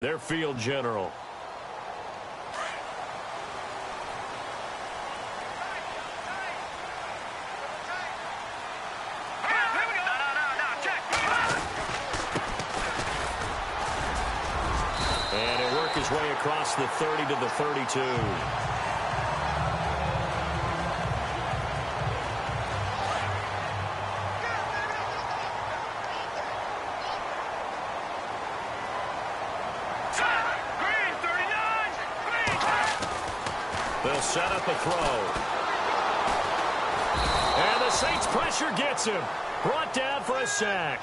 Their field general. And he'll work his way across the 30 to the 32. They'll set up a throw. And the Saints pressure gets him. Brought down for a sack.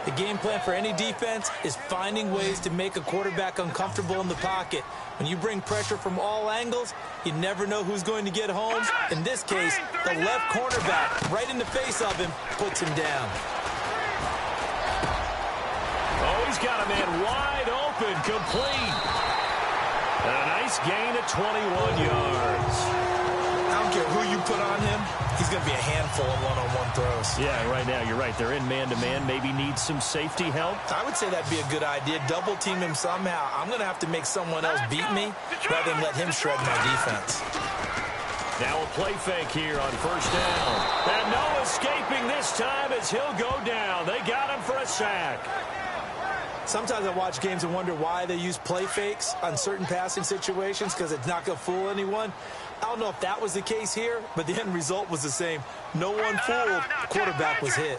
The game plan for any defense is finding ways to make a quarterback uncomfortable in the pocket. When you bring pressure from all angles, you never know who's going to get home. In this case, the left cornerback, right in the face of him, puts him down. Oh, he's got a man wide open, complete. And a nice gain of 21 yards. I don't care who you put on him, he's going to be a handful in one-on-one throws. Yeah, right now, you're right. They're in man-to-man. Maybe needs some safety help. I would say that'd be a good idea. Double team him somehow. I'm going to have to make someone else beat me rather than let him shred my defense. Now a play fake here on first down. And no escaping this time as he'll go down. They got him for a sack. Sometimes I watch games and wonder why they use play fakes on certain passing situations because it's not going to fool anyone. I don't know if that was the case here, but the end result was the same. No one fooled. The quarterback was hit.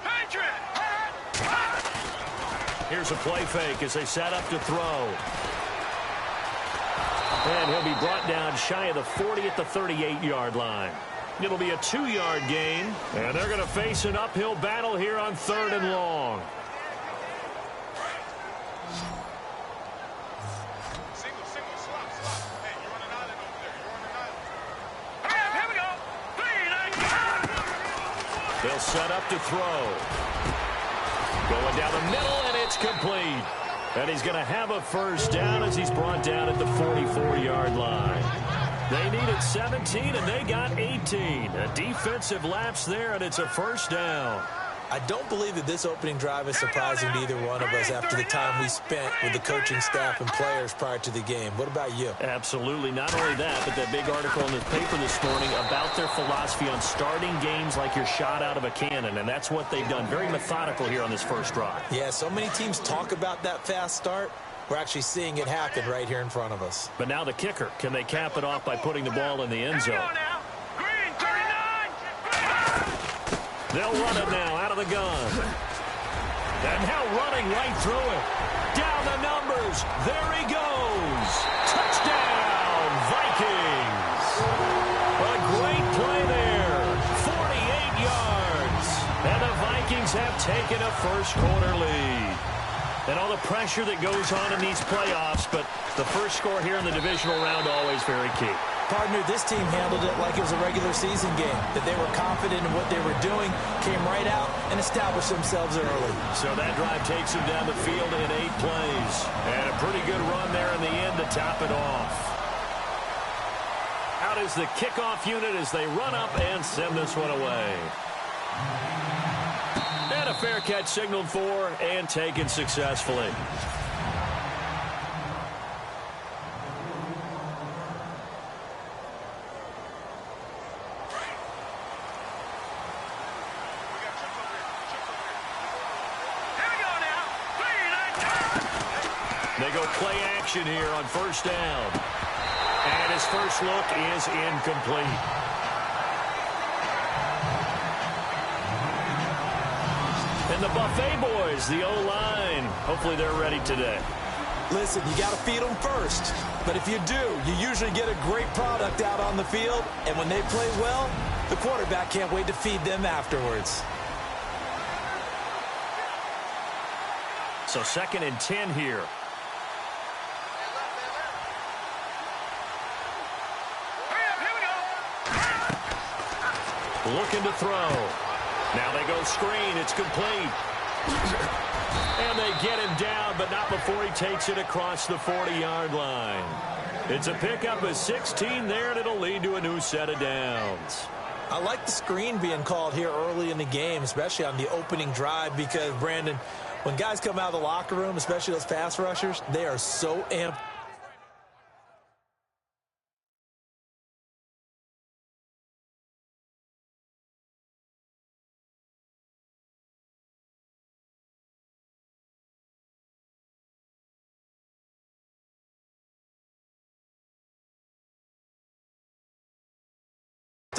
Here's a play fake as they set up to throw. And he'll be brought down shy of the 40 at the 38-yard line. It'll be a 2-yard gain, and they're going to face an uphill battle here on 3rd and long. They'll set up to throw. Going down the middle, and it's complete. And he's going to have a first down as he's brought down at the 44-yard line. They needed 17, and they got 18. A defensive lapse there, and it's a first down. I don't believe that this opening drive is surprising to either one of us after the time we spent with the coaching staff and players prior to the game. What about you? Absolutely. Not only that, but that big article in the paper this morning about their philosophy on starting games like you're shot out of a cannon, and that's what they've done. Very methodical here on this first drive. Yeah, so many teams talk about that fast start. We're actually seeing it happen right here in front of us. But now the kicker. Can they cap it off by putting the ball in the end zone? They'll run it now out of the gun. And now running right through it. Down the numbers. There he goes. Touchdown, Vikings. A great play there. 48 yards. And the Vikings have taken a first quarter lead. And all the pressure that goes on in these playoffs, but the first score here in the divisional round always very key. Partner, this team handled it like it was a regular season game, that they were confident in what they were doing, came right out and established themselves early. So that drive takes them down the field in 8 plays. And a pretty good run there in the end to top it off. Out is the kickoff unit as they run up and send this one away. And a fair catch signaled for and taken successfully. They go play action here on first down. And his first look is incomplete. And the Buffet boys, the O-line, hopefully they're ready today. Listen, you got to feed them first. But if you do, you usually get a great product out on the field. And when they play well, the quarterback can't wait to feed them afterwards. So 2nd and 10 here. Looking to throw. Now they go screen. It's complete. And they get him down, but not before he takes it across the 40-yard line. It's a pickup of 16 there, and it'll lead to a new set of downs. I like the screen being called here early in the game, especially on the opening drive, because, Brandon, When guys come out of the locker room, especially those pass rushers, they are so amped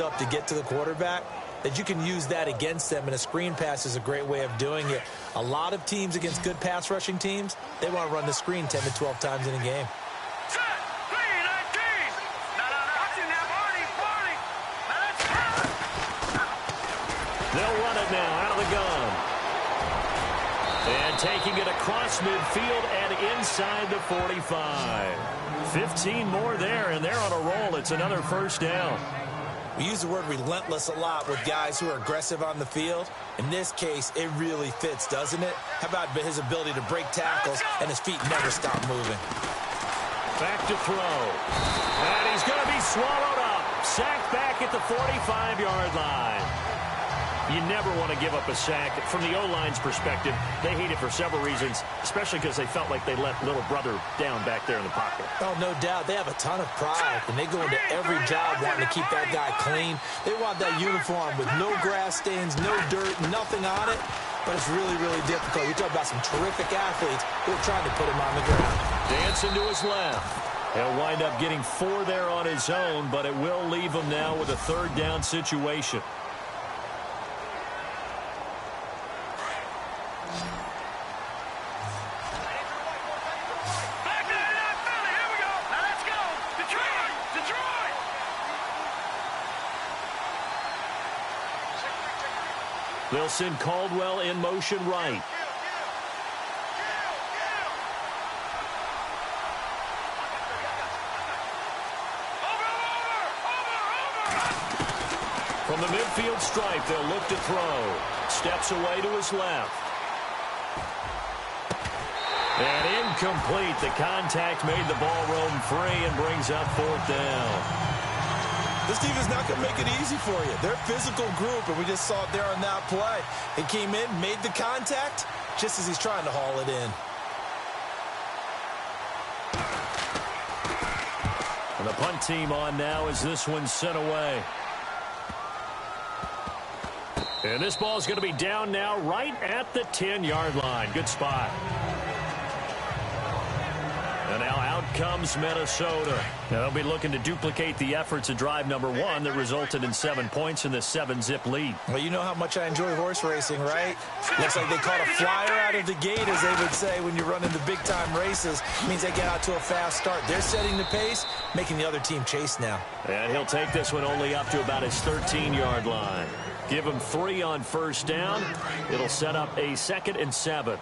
up to get to the quarterback, that you can use that against them, and a screen pass is a great way of doing it. A lot of teams against good pass rushing teams, they want to run the screen 10 to 12 times in a game. They'll run it now out of the gun. And taking it across midfield and inside the 45. 15 more there, and they're on a roll. It's another first down. We use the word relentless a lot with guys who are aggressive on the field. In this case, it really fits, doesn't it? How about his ability to break tackles and his feet never stop moving? Back to throw. And he's going to be swallowed up. Sacked back at the 45-yard line. You never want to give up a sack. From the O-line's perspective, they hate it for several reasons, especially because they felt like they let little brother down back there in the pocket. Oh, no doubt. They have a ton of pride, and they go into every job wanting to keep that guy clean. They want that uniform with no grass stains, no dirt, nothing on it. But it's really, really difficult. You talk about some terrific athletes who are trying to put him on the ground. Dancing to his left. He'll wind up getting 4 there on his own, but it will leave him now with a third down situation. They'll send Caldwell in motion right. From the midfield stripe, they'll look to throw. Steps away to his left. And incomplete. The contact made the ball roam free and brings up fourth down. This team is not going to make it easy for you. They're a physical group, and we just saw it there on that play. He came in, made the contact, just as he's trying to haul it in. And the punt team on now as this one's sent away. And this ball's going to be down now right at the 10-yard line. Good spot. And now out comes Minnesota. Now they'll be looking to duplicate the efforts of drive number 1 that resulted in 7 points in the 7-zip lead. Well, you know how much I enjoy horse racing, right? Looks like they caught a flyer out of the gate, as they would say when you're running the big-time races. It means they get out to a fast start. They're setting the pace, making the other team chase now. And he'll take this one only up to about his 13-yard line. Give him 3 on first down. It'll set up a 2nd and 7.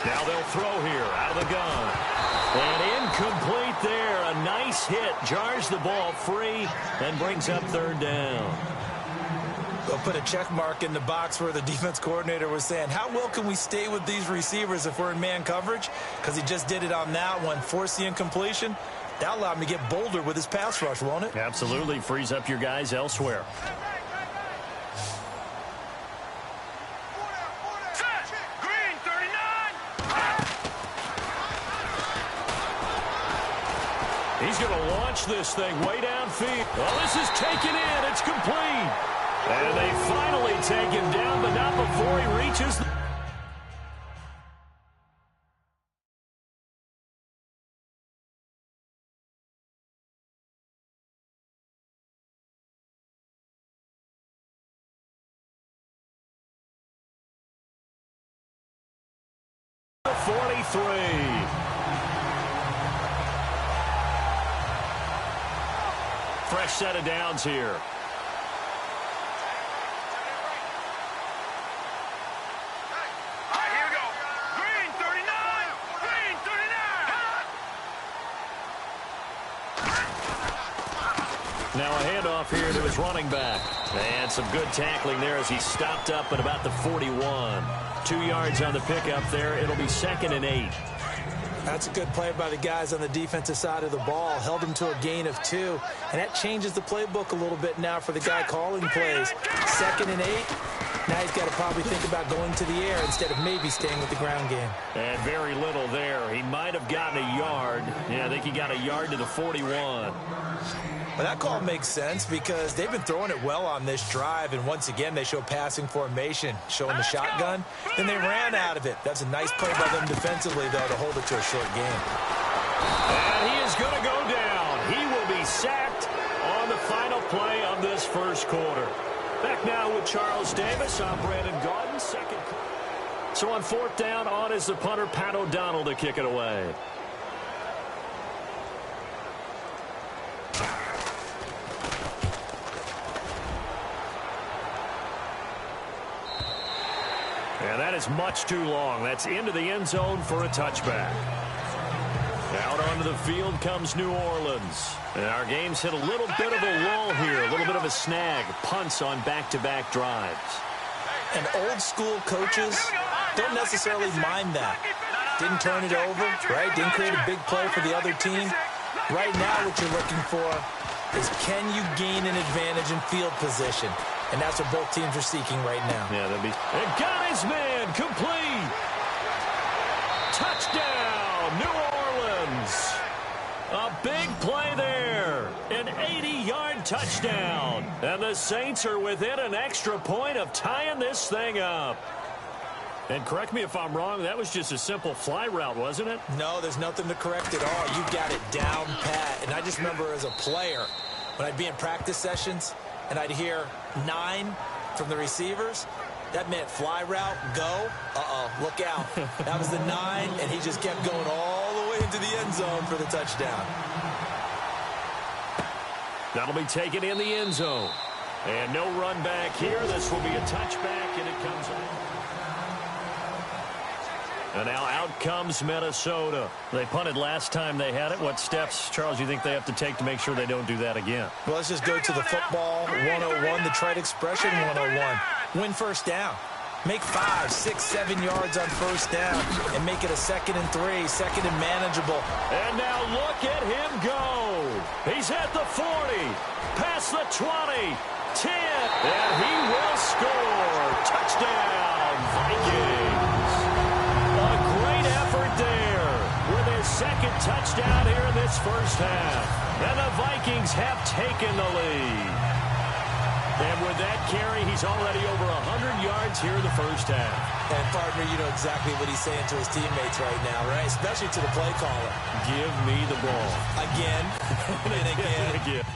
Now they'll throw here out of the gun. And incomplete there. A nice hit. Jars the ball free and brings up third down. They'll put a check mark in the box where the defense coordinator was saying, how well can we stay with these receivers if we're in man coverage? Because he just did it on that one. Force the incompletion. That allowed him to get bolder with his pass rush, won't it? Absolutely. Frees up your guys elsewhere. He's going to launch this thing way downfield. Oh, this is taken in. It's complete. And they finally take him down, but not before he reaches the... Fresh set of downs here. Here we go. Green 39. Green 39. Now a handoff here to his running back. And some good tackling there as he stopped up at about the 41. 2 yards on the pickup there. It'll be 2nd and 8. That's a good play by the guys on the defensive side of the ball. Held them to a gain of 2. And that changes the playbook a little bit now for the guy calling plays. 2nd and 8. Now he's got to probably think about going to the air instead of maybe staying with the ground game. And very little there. He might have gotten a yard. Yeah, I think he got a yard to the 41. Well, that call makes sense because they've been throwing it well on this drive, and once again they show passing formation, showing the shotgun. Then they ran out of it. That's a nice play by them defensively, though, to hold it to a short game. And he is going to go down. He will be sacked on the final play of this first quarter. Back now with Charles Davis. I'm Brandon Gaudin. Second. So on 4th down, on is the punter, Pat O'Donnell, to kick it away. And that is much too long. That's into the end zone for a touchback. Out onto the field comes New Orleans. And our game's hit a little bit of a lull here, a little bit of a snag. Punts on back-to-back drives. And old-school coaches don't necessarily mind that. Didn't turn it over, right? Didn't create a big play for the other team. Right now what you're looking for is can you gain an advantage in field position? And that's what both teams are seeking right now. Yeah, that'd be... And got his man, complete. Touchdown, New Orleans. A big play there. An 80-yard touchdown. And the Saints are within an extra point of tying this thing up. And correct me if I'm wrong, that was just a simple fly route, wasn't it? No, there's nothing to correct at all. You got it down pat. And I just remember as a player, when I'd be in practice sessions, and I'd hear 9 from the receivers, that meant fly route, go. Look out. That was the 9, and he just kept going all the way into the end zone for the touchdown. That'll be taken in the end zone. And no run back here. This will be a touchback, and it comes out. And now out comes Minnesota. They punted last time they had it. What steps, Charles, you think they have to take to make sure they don't do that again? Well, let's just go to the football 101, the trite expression 101. Win first down. Make 5, 6, 7 yards on first down and make it a 2nd and 3, 2nd and manageable. And now look at him go. He's at the 40, past the 20, 10, and he will score. Touchdown, Vikings. A great effort there with his 2nd touchdown here in this first half. And the Vikings have taken the lead. And with that carry, he's already over 100 yards here in the first half. And, partner, you know exactly what he's saying to his teammates right now, right? Especially to the play caller. Give me the ball. Again and again. And again.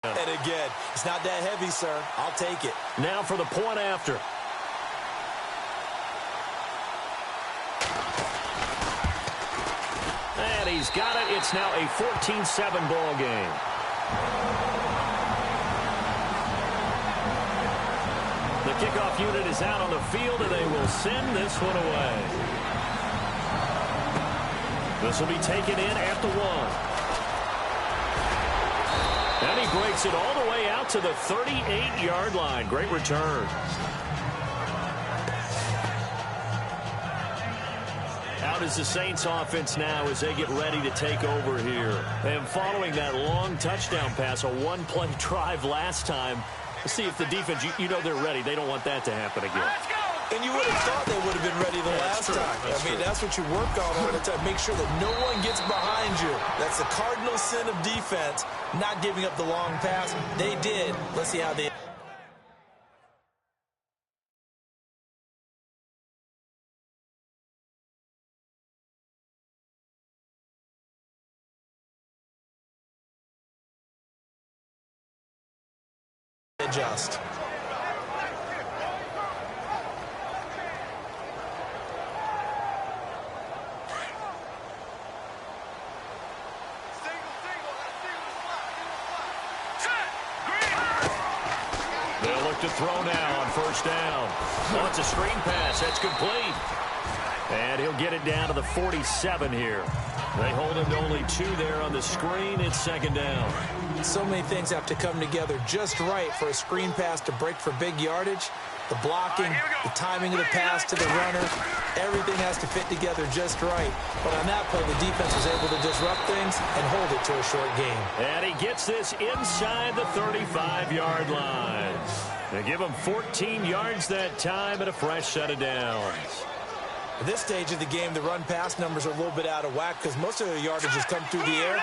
And again, it's not that heavy, sir. I'll take it. Now for the point after. And he's got it. It's now a 14-7 ball game. The kickoff unit is out on the field, and they will send this one away. This will be taken in at the 1. And he breaks it all the way out to the 38-yard line. Great return. Out is the Saints offense now as they get ready to take over here. And following that long touchdown pass, a one-play drive last time, let's see if the defense, you know they're ready. They don't want that to happen again. And you would have thought they would have been ready the last time. That's what you work on all the time. Make sure that no one gets behind you. That's the cardinal sin of defense, not giving up the long pass. They did. Let's see how they... adjust. to throw now on first down. Oh, it's a screen pass. That's complete. And he'll get it down to the 47 here. They hold him to only 2 there on the screen. It's second down. So many things have to come together just right for a screen pass to break for big yardage. The blocking, the timing of the pass to the runner, everything has to fit together just right. But on that play, the defense was able to disrupt things and hold it to a short game. And he gets this inside the 35-yard line. They give him 14 yards that time and a fresh set of downs. At this stage of the game, the run-pass numbers are a little bit out of whack because most of their yardage has come through the air.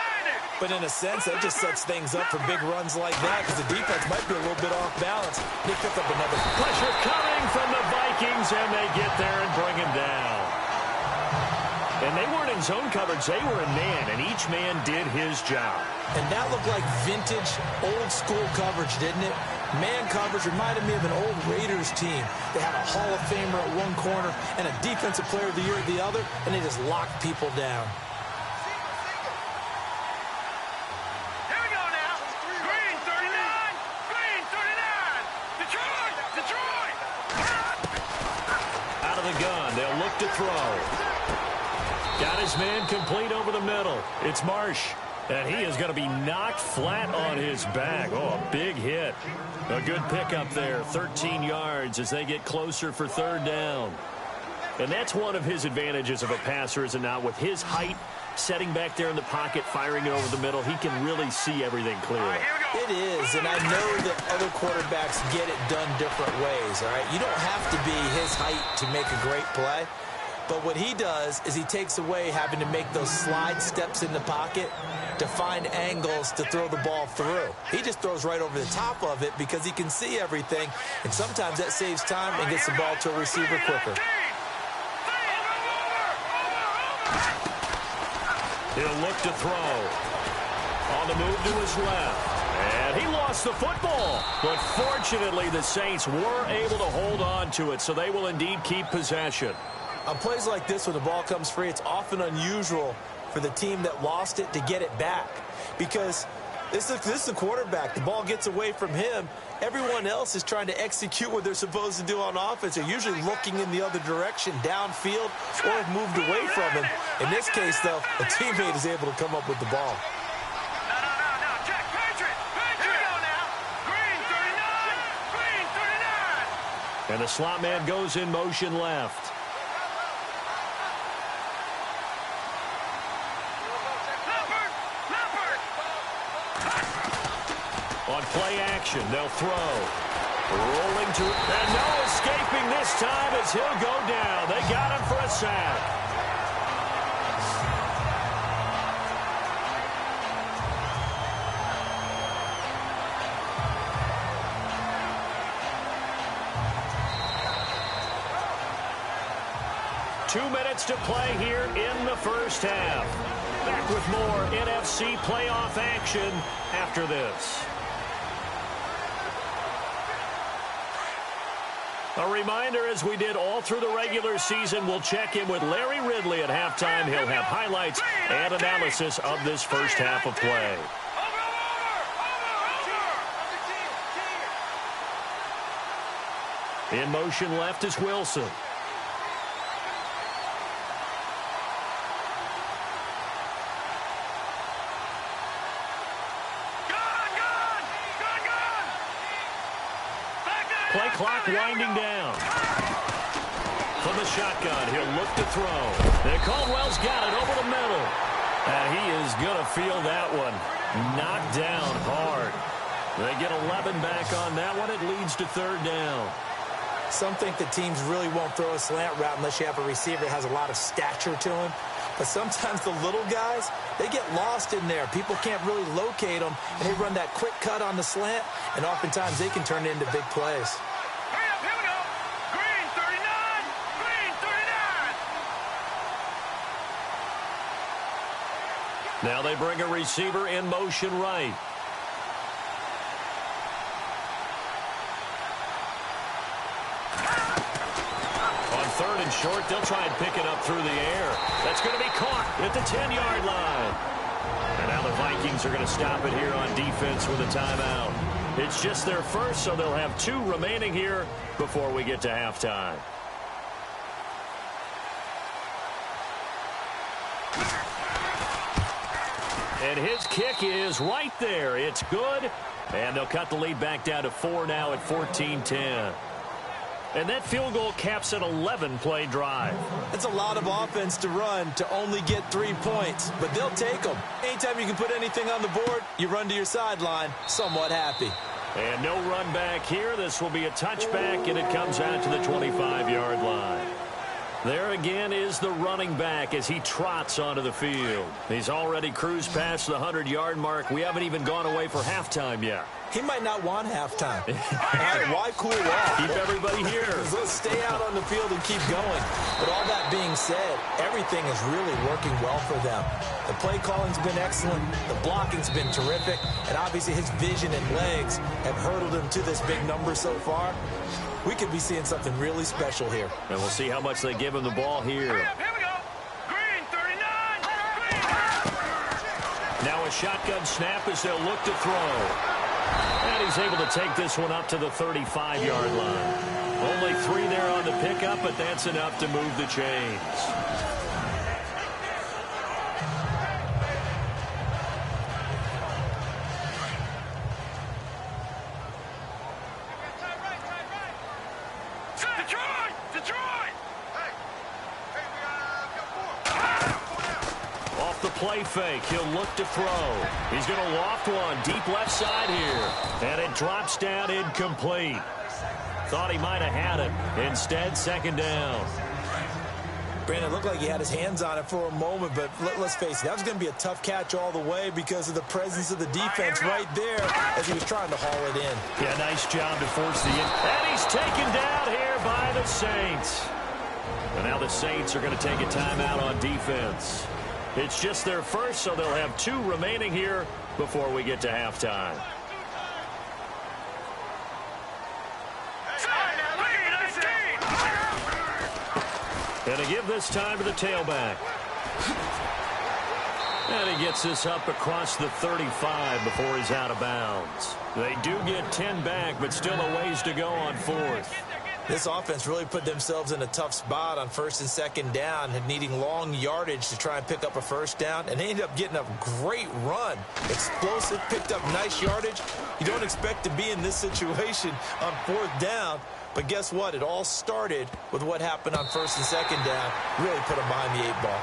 But in a sense, that just sets things up for big runs like that because the defense might be a little bit off balance. They pick up another. Pressure coming from the Vikings, and they get there and bring him down. And they weren't in zone coverage. They were in man, and each man did his job. And that looked like vintage, old-school coverage, didn't it? Man coverage reminded me of an old Raiders team. They had a Hall of Famer at one corner and a Defensive Player of the Year at the other, and they just locked people down. Here we go now. Green 39. Green 39. Detroit. Detroit. Out of the gun, they'll look to throw. Got his man complete over the middle. It's Marsh. And he is going to be knocked flat on his back. Oh, a big hit. A good pickup there, 13 yards as they get closer for third down. And that's one of his advantages of a passer, is it not? With his height, setting back there in the pocket, firing it over the middle, he can really see everything clearly. It is, and I know that other quarterbacks get it done different ways, all right? You don't have to be his height to make a great play. But what he does is he takes away having to make those slide steps in the pocket to find angles to throw the ball through. He just throws right over the top of it because he can see everything, and sometimes that saves time and gets the ball to a receiver quicker. He'll look to throw. On the move to his left. And he lost the football. But fortunately, the Saints were able to hold on to it, so they will indeed keep possession. On plays like this, when the ball comes free, it's often unusual for the team that lost it to get it back. Because this is a quarterback. The ball gets away from him. Everyone else is trying to execute what they're supposed to do on offense. They're usually looking in the other direction, downfield, or have moved away from him. In this case, though, a teammate is able to come up with the ball. No. Check. Patriot. Here we go now. Green 39. Green 39. And the slot man goes in motion left. On play action, they'll throw. Rolling to it. And no escaping this time as he'll go down. They got him for a sack. Two minutes to play here in the first half. Back with more NFC playoff action after this. A reminder, as we did all through the regular season, we'll check in with Larry Ridley at halftime. He'll have highlights and analysis of this first half of play. In motion left is Wilson. Play clock winding down. From the shotgun, he'll look to throw. And Caldwell's got it over the middle. And he is going to feel that one. Knocked down hard. They get 11 back on that one. It leads to third down. Some think that teams really won't throw a slant route unless you have a receiver that has a lot of stature to him. But sometimes the little guys, they get lost in there. People can't really locate them, and they run that quick cut on the slant, and oftentimes they can turn it into big plays. Hurry up, here we go. Green 39. Green 39. Now they bring a receiver in motion right. Third and short, they'll try and pick it up through the air. That's going to be caught at the 10-yard line. And now the Vikings are going to stop it here on defense with a timeout. It's just their first, so they'll have 2 remaining here before we get to halftime. And his kick is right there. It's good. And they'll cut the lead back down to 4 now at 14-10. And that field goal caps an 11-play drive. It's a lot of offense to run to only get 3 points, but they'll take them. Anytime you can put anything on the board, you run to your sideline somewhat happy. And no run back here. This will be a touchback, and it comes out to the 25-yard line. There again is the running back as he trots onto the field. He's already cruised past the 100-yard mark. We haven't even gone away for halftime yet. He might not want halftime. Why cool off? Keep everybody here. Let's stay out on the field and keep going. But all that being said, everything is really working well for them. The play calling's been excellent. The blocking's been terrific. And obviously his vision and legs have hurdled him to this big number so far. We could be seeing something really special here. And we'll see how much they give him the ball here. Here we go. Green 39. Green. Now a shotgun snap as they'll look to throw. And he's able to take this one up to the 35-yard line. Only 3 there on the pickup, but that's enough to move the chains. Play fake. He'll look to throw. He's going to loft one deep left side here. And it drops down incomplete. Thought he might have had it. Instead, second down. Brandon, it looked like he had his hands on it for a moment, but let's face it, that was going to be a tough catch all the way because of the presence of the defense right there as he was trying to haul it in. Yeah, nice job to force the in. And he's taken down here by the Saints. And now the Saints are going to take a timeout on defense. It's just their first, so they'll have 2 remaining here before we get to halftime. And to give this time to the tailback. And he gets this up across the 35 before he's out of bounds. They do get 10 back, but still a ways to go on 4th. This offense really put themselves in a tough spot on 1st and 2nd down and needing long yardage to try and pick up a 1st down, and they ended up getting a great run. Explosive, picked up nice yardage. You don't expect to be in this situation on 4th down, but guess what? It all started with what happened on 1st and 2nd down. Really put them behind the 8 ball.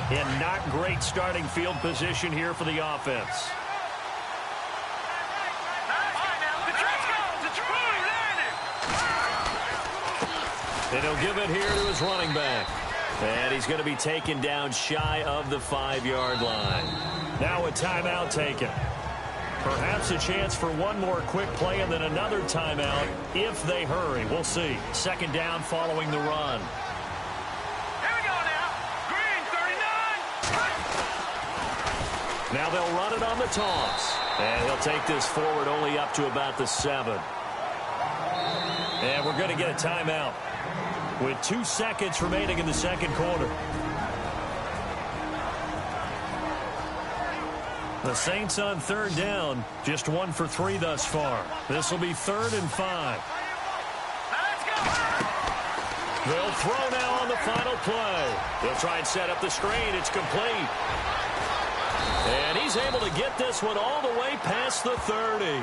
In not great starting field position here for the offense. And he'll give it here to his running back. And he's going to be taken down shy of the 5-yard line. Now a timeout taken. Perhaps a chance for one more quick play and then another timeout if they hurry. We'll see. 2nd down following the run. Now they'll run it on the toss. And he'll take this forward only up to about the 7. And we're going to get a timeout with 2 seconds remaining in the 2nd quarter. The Saints on 3rd down, just 1 for 3 thus far. This will be 3rd and 5. They'll throw now on the final play. They'll try and set up the screen. It's complete. And he's able to get this one all the way past the 30.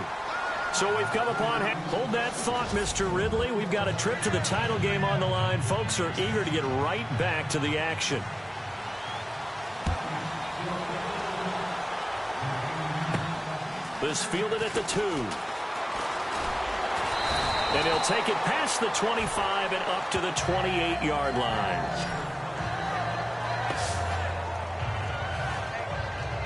So we've come upon... Hold that thought, Mr. Ridley. We've got a trip to the title game on the line. Folks are eager to get right back to the action. This fielded at the 2. And he'll take it past the 25 and up to the 28-yard line.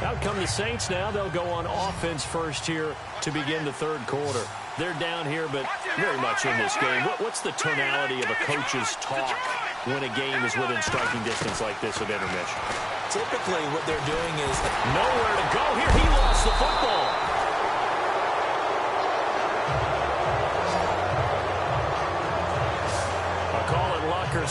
Out come the Saints now. They'll go on offense first here to begin the 3rd quarter. They're down here, but very much in this game. What's the tonality of a coach's talk when a game is within striking distance like this at intermission? Typically, what they're doing is... Nowhere to go here. He lost the football.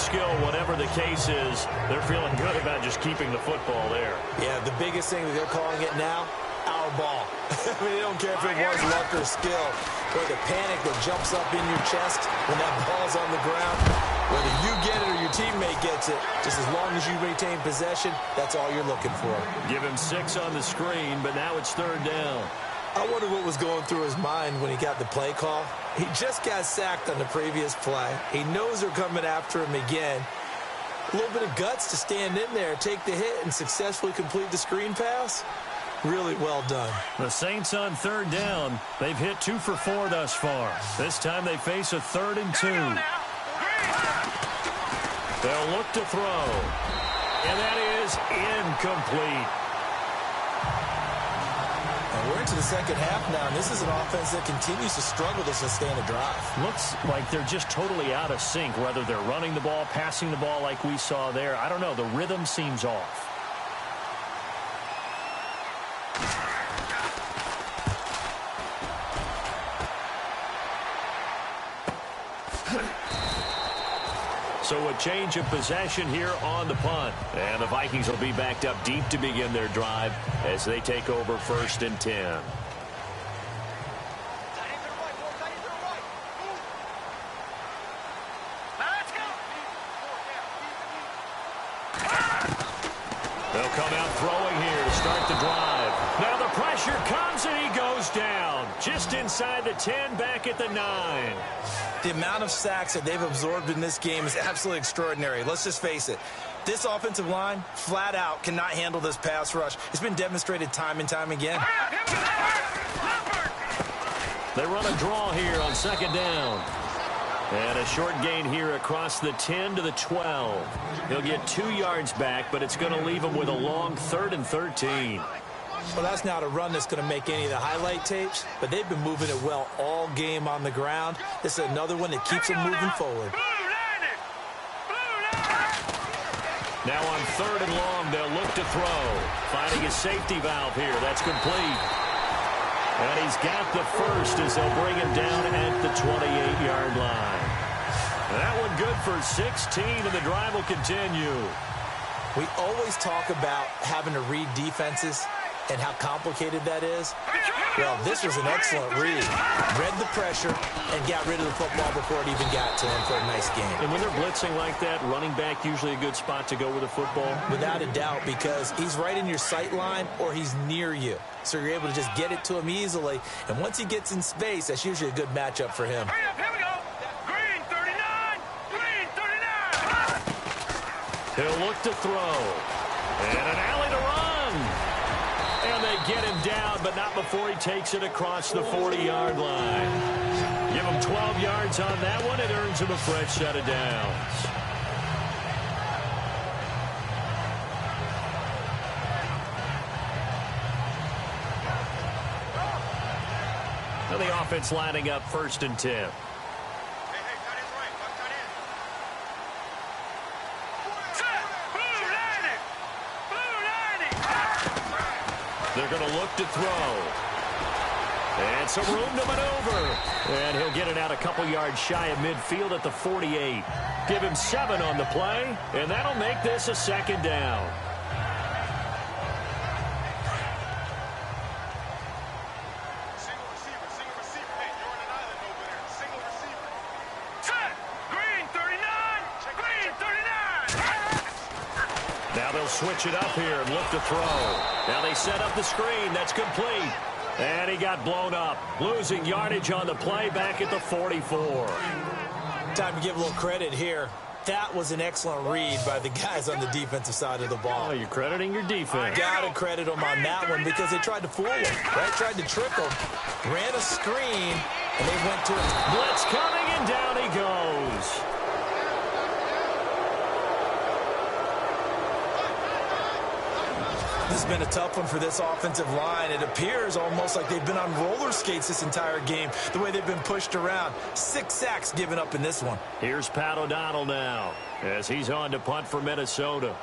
skill, whatever the case is, they're feeling good about just keeping the football there. Yeah, the biggest thing that they're calling it now, our ball. I mean, they don't care if it was luck or skill, or the panic that jumps up in your chest when that ball's on the ground. Whether you get it or your teammate gets it, just as long as you retain possession, that's all you're looking for. Give him 6 on the screen, but now it's 3rd down. I wonder what was going through his mind when he got the play call. He just got sacked on the previous play. He knows they're coming after him again. A little bit of guts to stand in there, take the hit, and successfully complete the screen pass. Really well done. The Saints on 3rd down. They've hit 2 for 4 thus far. This time they face a 3rd and 2. They'll look to throw. And that is incomplete. And we're into the second half now, and this is an offense that continues to struggle to sustain a drive. Looks like they're just totally out of sync, whether they're running the ball, passing the ball like we saw there. I don't know. The rhythm seems off. So a change of possession here on the punt. And the Vikings will be backed up deep to begin their drive as they take over 1st and 10. They'll come out throwing here to start the drive. Now the pressure comes and he goes down. Just inside the 10, back at the 9. The amount of sacks that they've absorbed in this game is absolutely extraordinary. Let's just face it. This offensive line, flat out, cannot handle this pass rush. It's been demonstrated time and time again. They run a draw here on 2nd down. And a short gain here across the 10 to the 12. He'll get 2 yards back, but it's going to leave him with a long 3rd and 13. Well, that's not a run that's going to make any of the highlight tapes, but they've been moving it well all game on the ground. This is another one that keeps them moving forward. Now on 3rd and long, they'll look to throw. Finding a safety valve here. That's complete. And he's got the first as they'll bring him down at the 28-yard line. That one good for 16, and the drive will continue. We always talk about having to read defenses and how complicated that is. Well, this was an excellent read. Read the pressure and got rid of the football before it even got to him for a nice game. And when they're blitzing like that, running back usually a good spot to go with the football? Without a doubt, because he's right in your sight line or he's near you. So you're able to just get it to him easily. And once he gets in space, that's usually a good matchup for him. Hurry up, here we go. Green 39. Green 39. He'll look to throw. And an alley to run. And they get him down, but not before he takes it across the 40-yard line. Give him 12 yards on that one. It earns him a fresh set of downs. Now the offense lining up 1st and 10. They're going to look to throw. And some room to maneuver. And he'll get it out a couple yards shy of midfield at the 48. Give him 7 on the play, and that'll make this a 2nd down. Single receiver. Hey, you're on an island over there. Single receiver. Set. Green 39. Green 39. Now they'll switch it up here and look to throw. Now they set up the screen. That's complete. And he got blown up. Losing yardage on the play back at the 44. Time to give a little credit here. That was an excellent read by the guys on the defensive side of the ball. Oh, you're crediting your defense. Got to credit them on that one because they tried to fool him, right? Tried to trick him. Ran a screen, and they went to it. Blitz coming, and down he goes. This has been a tough one for this offensive line. It appears almost like they've been on roller skates this entire game, the way they've been pushed around. 6 sacks given up in this one. Here's Pat O'Donnell now as he's on to punt for Minnesota.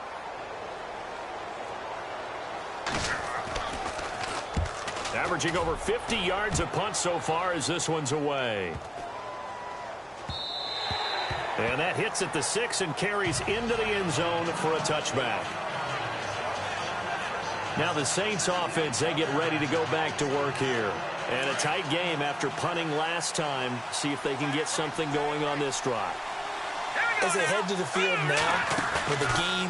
Averaging over 50 yards a punt so far as this one's away. And that hits at the 6 and carries into the end zone for a touchback. Now the Saints offense, they get ready to go back to work here. And a tight game after punting last time. See if they can get something going on this drive. As they head to the field now, with the game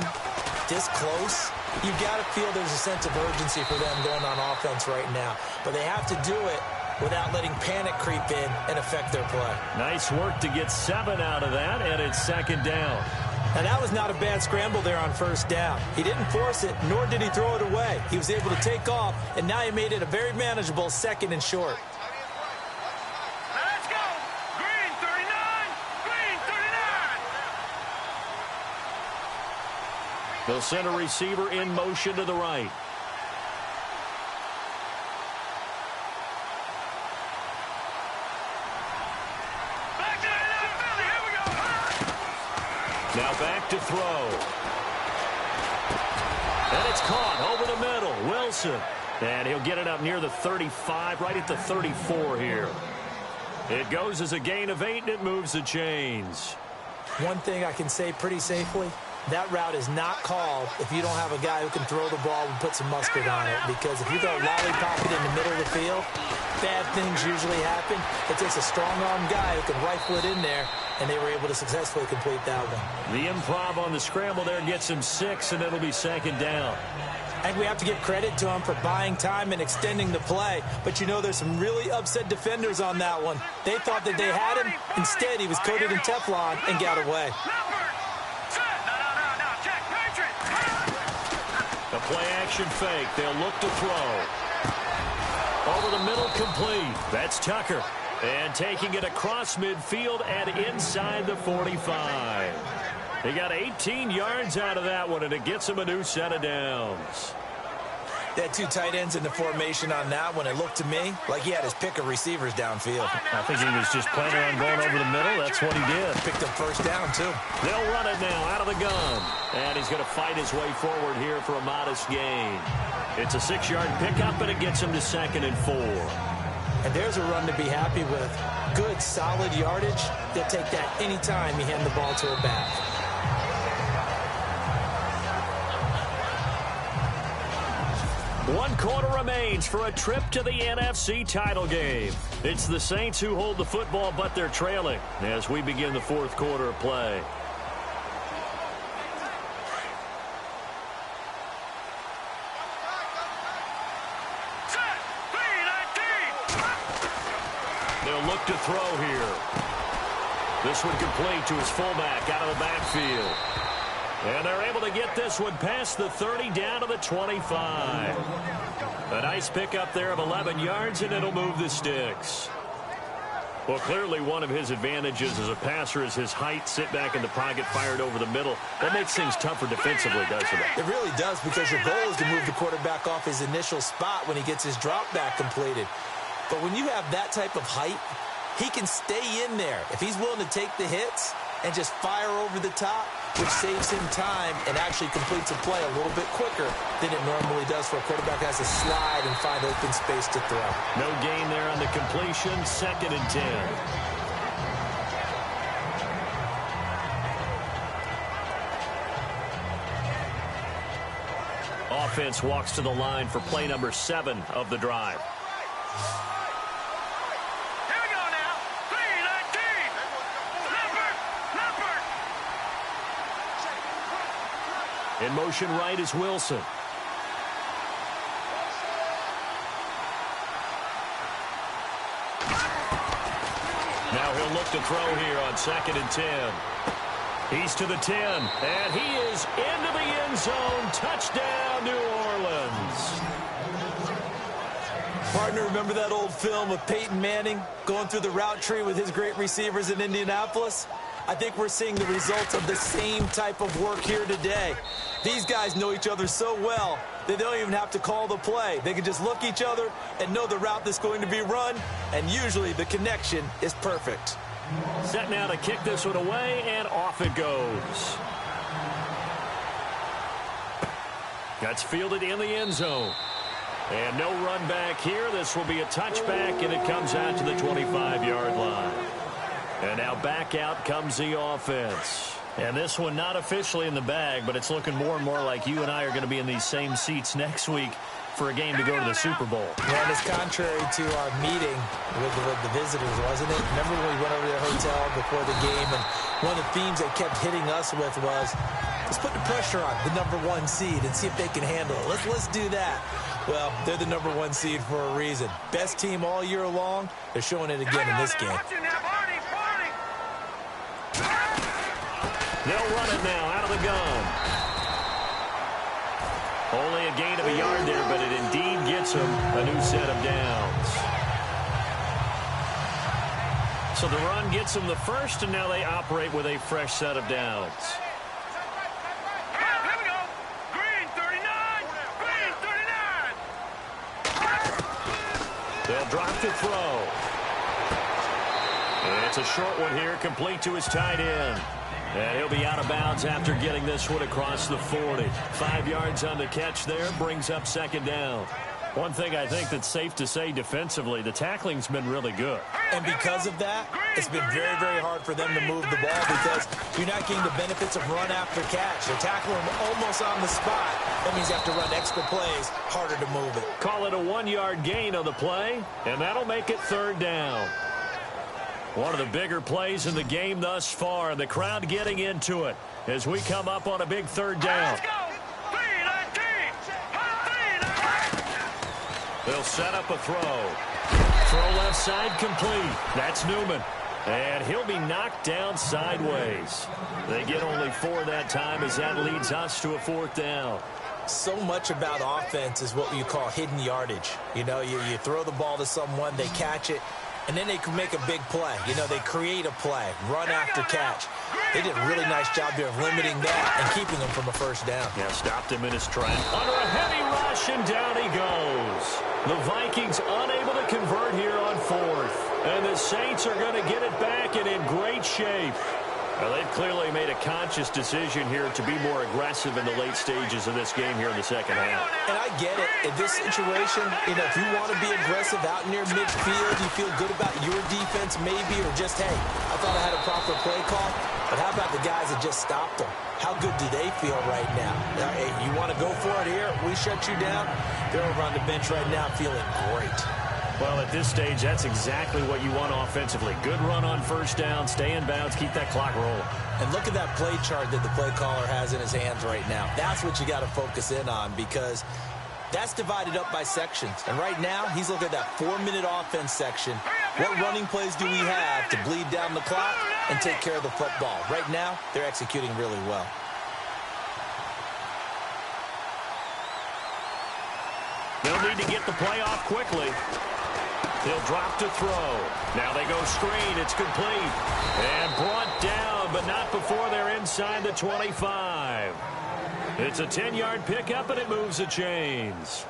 this close, you've got to feel there's a sense of urgency for them going on offense right now. But they have to do it without letting panic creep in and affect their play. Nice work to get 7 out of that, and it's second down. Now, that was not a bad scramble there on first down. He didn't force it, nor did he throw it away. He was able to take off, and now he made it a very manageable 2nd and short. Let's go. Green 39. Green 39. They'll send a receiver in motion to the right. Back to the Philly. Here we go. Now back to throw. And it's caught over the middle. Wilson. And he'll get it up near the 35, right at the 34 here. It goes as a gain of 8, and it moves the chains. One thing I can say pretty safely, that route is not called if you don't have a guy who can throw the ball and put some mustard on it. Because if you go lollipop it in the middle of the field, bad things usually happen. It takes a strong-arm guy who can rifle it in there, and they were able to successfully complete that one. The improv on the scramble there gets him 6, and it'll be second down. I think we have to give credit to him for buying time and extending the play. But, you know, there's some really upset defenders on that one. They thought that they had him. Instead, he was coated in Teflon and got away. The play-action fake. They'll look to throw. Over the middle, complete. That's Tucker. And taking it across midfield and inside the 45. He got 18 yards out of that one, and it gets him a new set of downs. They had 2 tight ends in the formation on that one. It looked to me like he had his pick of receivers downfield. I think he was just planning on going over the middle. That's what he did. Picked up first down, too. They'll run it now out of the gun. And he's going to fight his way forward here for a modest gain. It's a 6-yard pickup, and it gets him to 2nd and 4. And there's a run to be happy with. Good, solid yardage. They'll take that any time you hand the ball to a back. One quarter remains for a trip to the NFC title game. It's the Saints who hold the football, but they're trailing as we begin the 4th quarter of play. They'll look to throw here. This one complete to his fullback out of the backfield. And they're able to get this one past the 30 down to the 25. A nice pickup there of 11 yards, and it'll move the sticks. Well, clearly one of his advantages as a passer is his height. Sit back in the pocket, fired over the middle. That makes things tougher defensively, doesn't it? It really does, because your goal is to move the quarterback off his initial spot when he gets his drop back completed. But when you have that type of height, he can stay in there if he's willing to take the hits and just fire over the top, which saves him time and actually completes a play a little bit quicker than it normally does for a quarterback who has to slide and find open space to throw. No gain there on the completion. 2nd and 10. Offense walks to the line for play number 7 of the drive. In motion right is Wilson. Now he'll look to throw here on 2nd and 10. He's to the 10, and he is into the end zone. Touchdown, New Orleans. Partner, remember that old film of Peyton Manning going through the route tree with his great receivers in Indianapolis? I think we're seeing the results of the same type of work here today. These guys know each other so well that they don't even have to call the play. They can just look each other and know the route that's going to be run, and usually the connection is perfect. Set now to kick this one away, and off it goes. That's fielded in the end zone. And no run back here. This will be a touchback, and it comes out to the 25-yard line. And now back out comes the offense. And this one not officially in the bag, but it's looking more and more like you and I are going to be in these same seats next week for a game to go to the Super Bowl. Yeah, and it's contrary to our meeting with the visitors, wasn't it? Remember when we went over to the hotel before the game, and one of the themes they kept hitting us with was, let's put the pressure on the #1 seed and see if they can handle it. Let's do that. Well, they're the #1 seed for a reason. Best team all year long. They're showing it again in this game. They'll run it now out of the gun. Only a gain of a yard there, but it indeed gets them a new set of downs. So the run gets them the first, and now they operate with a fresh set of downs. Here we go. Green 39. Green 39. They'll drop to throw. And it's a short one here, complete to his tight end. And he'll be out of bounds after getting this one across the 40. 5 yards on the catch there, brings up second down. One thing I think that's safe to say defensively, the tackling's been really good. And because of that, it's been very, very hard for them to move the ball because you're not getting the benefits of run after catch. They're tackling them almost on the spot. That means you have to run extra plays, harder to move it. Call it a 1-yard gain on the play, and that'll make it third down. One of the bigger plays in the game thus far, and the crowd getting into it as we come up on a big third down. Let's go. 319. They'll set up a throw. Throw left side complete. That's Newman. And he'll be knocked down sideways. They get only 4 that time as that leads us to a fourth down. So much about offense is what you call hidden yardage. You know, you throw the ball to someone, they catch it, and then they can make a big play. You know, they create a play, run after catch. They did a really nice job there of limiting that and keeping them from a first down. Yeah, stopped him in his track. Under a heavy rush, and down he goes. The Vikings unable to convert here on fourth. And the Saints are going to get it back and in great shape. Well, they've clearly made a conscious decision here to be more aggressive in the late stages of this game here in the second half. And I get it. In this situation, you know, if you want to be aggressive out near midfield, you feel good about your defense maybe, or just, hey, I thought I had a proper play call. But how about the guys that just stopped them? How good do they feel right now? Hey, you want to go for it here? We shut you down? They're over on the bench right now feeling great. Well, at this stage, that's exactly what you want offensively. Good run on first down, stay in bounds, keep that clock rolling. And look at that play chart that the play caller has in his hands right now. That's what you got to focus in on because that's divided up by sections. And right now, he's looking at that 4-minute offense section. What running plays do we have to bleed down the clock and take care of the football? Right now, they're executing really well. They'll need to get the play off quickly. He'll drop to throw. Now they go screen. It's complete. And brought down, but not before they're inside the 25. It's a 10-yard pickup, and it moves the chains.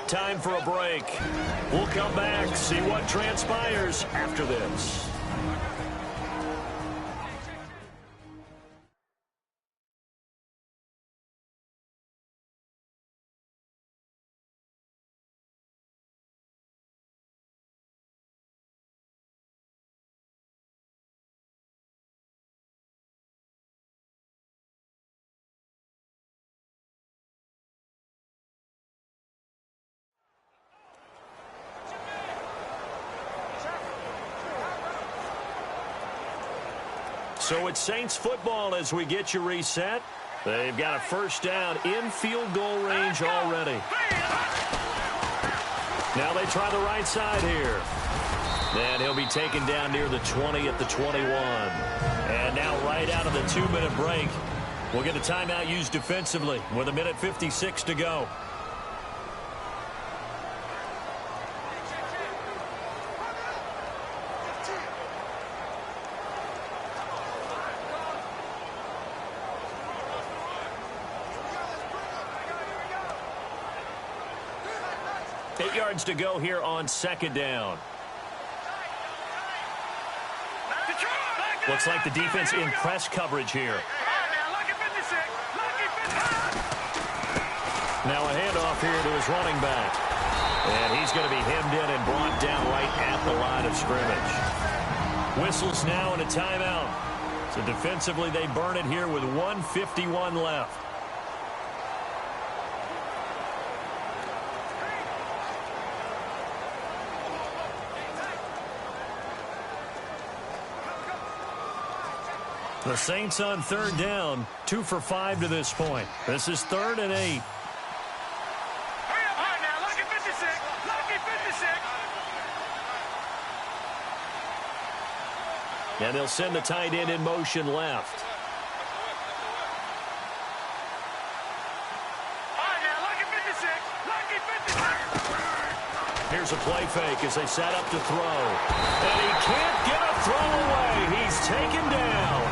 Time for a break. We'll come back, see what transpires after this. So it's Saints football as we get you reset. They've got a first down in field goal range already. Now they try the right side here. And he'll be taken down near the 20 at the 21. And now right out of the 2-minute break, we'll get a timeout used defensively with 1:56 to go. 8 yards to go here on second down. Looks like the defense in press coverage here. Now a handoff here to his running back. And he's going to be hemmed in and brought down right at the line of scrimmage. Whistles now and a timeout. So defensively they burn it here with 1:51 left. The Saints on third down, 2 for 5 to this point. This is 3rd and 8. And they'll send the tight end in motion left. Here's a play fake as they set up to throw. And he can't get a throw away. He's taken down.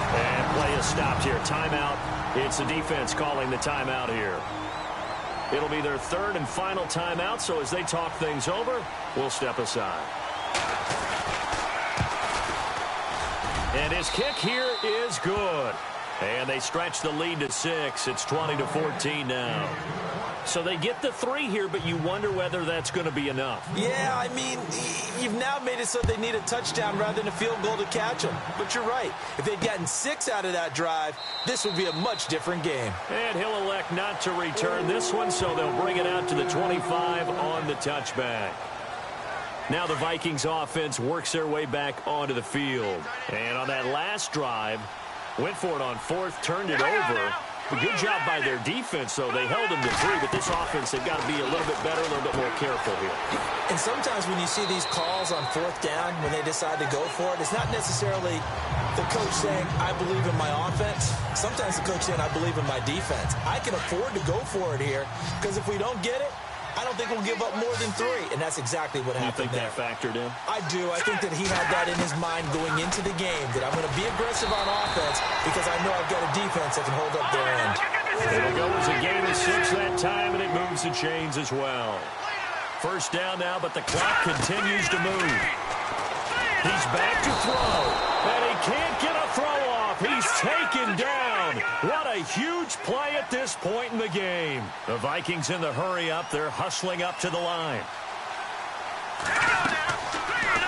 And play is stopped here. Timeout. It's the defense calling the timeout here. It'll be their 3rd and final timeout, so as they talk things over, we'll step aside. And his kick here is good. And they stretch the lead to 6. It's 20-14 now. So they get the 3 here, but you wonder whether that's going to be enough. Yeah, I mean, you've now made it so they need a touchdown rather than a field goal to catch them. But you're right. If they'd gotten 6 out of that drive, this would be a much different game. And he'll elect not to return this one, so they'll bring it out to the 25 on the touchback. Now the Vikings offense works their way back onto the field. And on that last drive, went for it on 4th, turned it over. A good job by their defense, though. They held them to 3, but this offense, they've got to be a little bit better, a little bit more careful here. And sometimes when you see these calls on 4th down, when they decide to go for it, it's not necessarily the coach saying, I believe in my offense. Sometimes the coach saying, I believe in my defense. I can afford to go for it here, because if we don't get it, I don't think we'll give up more than 3, and that's exactly what happened there. You think that factored in? I do. I think that he had that in his mind going into the game, that I'm going to be aggressive on offense because I know I've got a defense that can hold up their end. It'll go as a gain of 6 that time, and it moves the chains as well. First down now, but the clock continues to move. He's back to throw, and he can't get a throw off. He's taken down. What a huge play at this point in the game. The Vikings in the hurry up. They're hustling up to the line.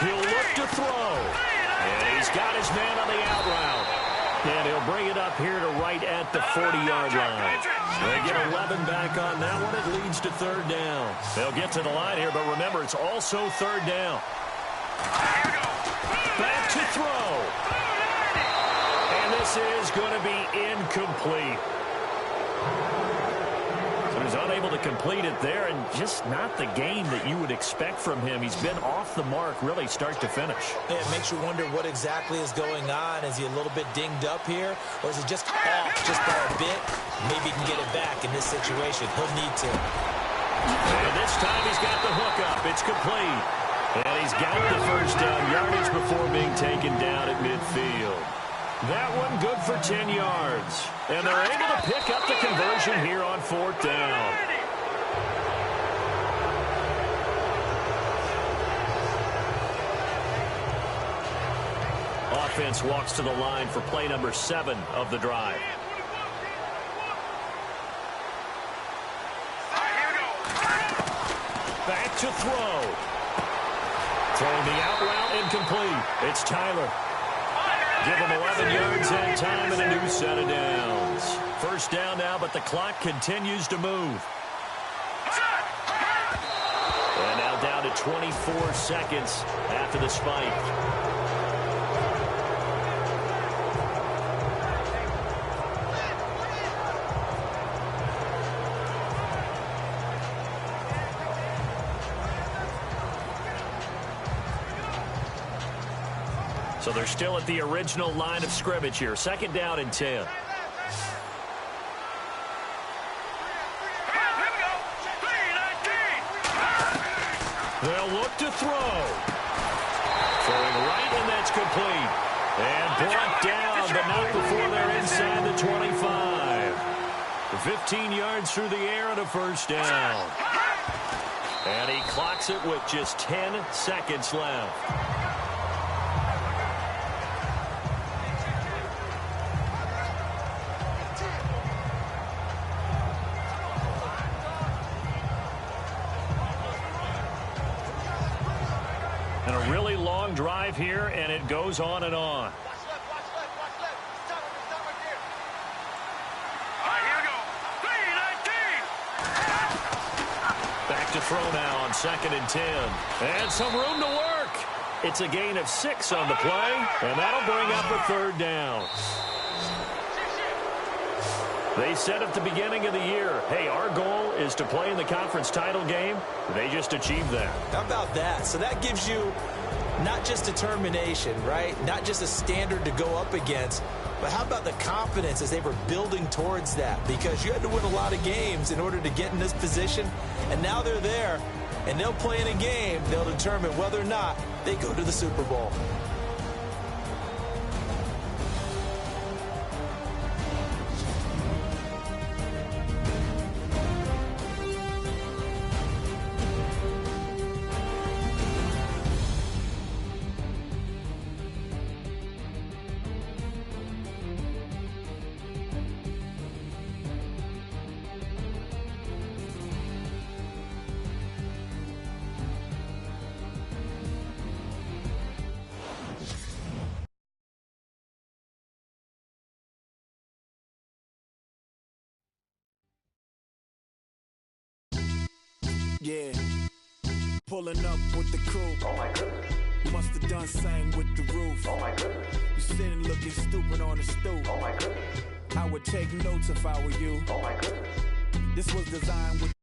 He'll look to throw. And he's got his man on the out route. And he'll bring it up here to right at the 40-yard line. They get 11 back on that one. It leads to 3rd down. They'll get to the line here, but remember, it's also 3rd down. Back to throw. And this is going to be incomplete. So he's unable to complete it there, and just not the game that you would expect from him. He's been off the mark, really, start to finish. Yeah, it makes you wonder what exactly is going on. Is he a little bit dinged up here, or is he just off just by a bit? Maybe he can get it back in this situation. He'll need to. And this time he's got the hook up. It's complete. And he's got the first down yardage before being taken down at midfield. That one good for 10 yards. And they're able to pick up the conversion here on 4th down. Offense walks to the line for play number 7 of the drive. Back to throw. Throwing the out route incomplete. It's Tyler. Give him 11 yards and time and a new set of downs. First down now, but the clock continues to move. And now down to 24 seconds after the spike. So they're still at the original line of scrimmage here. 2nd down and 10. They'll look to throw. Throwing right, and that's complete. And brought down, but not before they're inside the 25. 15 yards through the air and a first down. And he clocks it with just 10 seconds left. And a really long drive here, and it goes on and on. Back to throw now on 2nd and 10. And some room to work. It's a gain of 6 on the play, and that'll bring up a 3rd down. They said at the beginning of the year, hey, our goal is to play in the conference title game. They just achieved that. How about that? So that gives you not just determination, right? Not just a standard to go up against, but how about the confidence as they were building towards that? Because you had to win a lot of games in order to get in this position, and now they're there, and they'll play in a game. They'll determine whether or not they go to the Super Bowl. Yeah, pulling up with the crew. Oh my goodness. Must have done same with the roof. Oh my goodness. You sitting looking stupid on the stoop. Oh my goodness. I would take notes if I were you. Oh my goodness. This was designed with